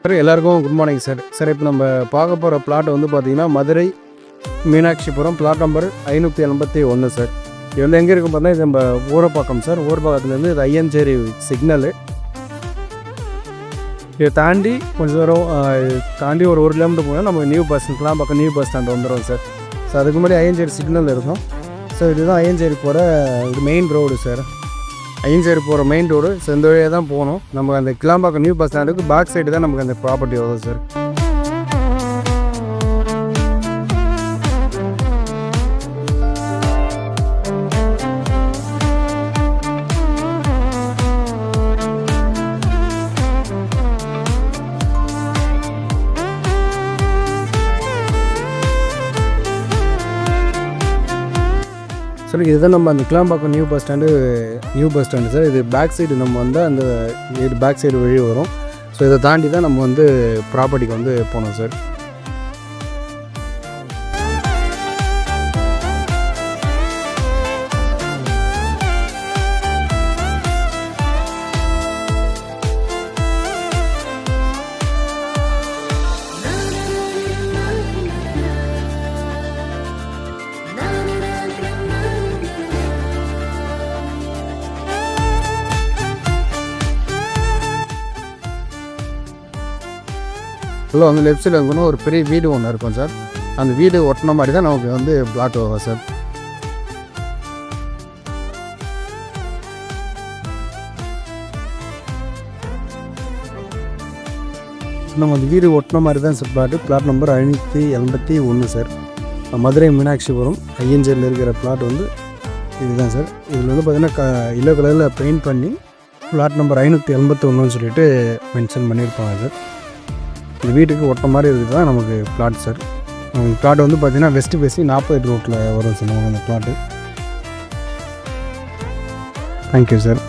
Sir எல்லாருக்கும் good morning sir. Sir இப்போ நம்ம பார்க்க போகிற பிளாட் வந்து பார்த்திங்கன்னா Madurai Meenakshipuram plot number 581 sir. இது வந்து எங்கே இருக்கும் பார்த்தீங்கன்னா இது நம்ம ஊரப்பாக்கம் சார். ஊரப்பாக்கத்துலேருந்து இது ஐயஞ்சேரி சிக்னலு. இதை தாண்டி கொஞ்சம் தூரம் தாண்டி ஒரு 1 கிலோமீட்டர் போனால் நம்ம நியூ பஸ் பக்கம் நியூ பஸ் ஸ்டாண்ட் வந்துடும் சார். ஸோ அதுக்கு முன்னாடி ஐயஞ்சேரி சிக்னல் இருக்கும். ஸோ இதுதான் ஐயஞ்சேரி போகிற இது மெயின் ரோடு சார். ஐயஞ்சேரி போகிற மெயின் ரோடு. ஸோ இந்த வழியாக தான் போகணும். நம்ம அந்த கிளாம்பாக்கம் நியூ பஸ் ஸ்டாண்டுக்கு பேக் சைடு தான் நமக்கு அந்த ப்ராப்பர்ட்டி வரும் சார். சார் இதுதான் நம்ம அந்த Kilambakkam new bus stand sir. இது பேக் சைடு நம்ம வந்து அந்த பேக் சைடு வழி வரும். ஸோ இதை தாண்டி தான் நம்ம வந்து ப்ராப்பர்ட்டிக்கு வந்து போனோம் சார். ஃபுல்லாக வந்து லெஃப்ட் சைடில் இருக்கணும் ஒரு பெரிய வீடு ஒன்று இருக்கும் சார். அந்த வீடு ஒட்டின மாதிரி தான் நமக்கு வந்து பிளாட் வரும் சார். நம்ம அந்த வீடு ஒட்டின மாதிரி தான் sir plot number 581 sir. Madurai Meenakshipuram ஐயஞ்சேரியில் இருக்கிற பிளாட் வந்து இதுதான் சார். இதில் வந்து பார்த்திங்கன்னா எல்லோ கலரில் பெயிண்ட் பண்ணி பிளாட் நம்பர் 581 சொல்லிட்டு மென்ஷன் பண்ணியிருப்பாங்க சார். இந்த வீட்டுக்கு ஒட்ட மாதிரி இருக்குது தான் நமக்கு பிளாட் சார். பிளாட் வந்து பார்த்திங்கன்னா வெஸ்ட் பேசி 48 ரோட்டில் வரும் சார் நமக்கு அந்த பிளாட்டு. Thank you sir.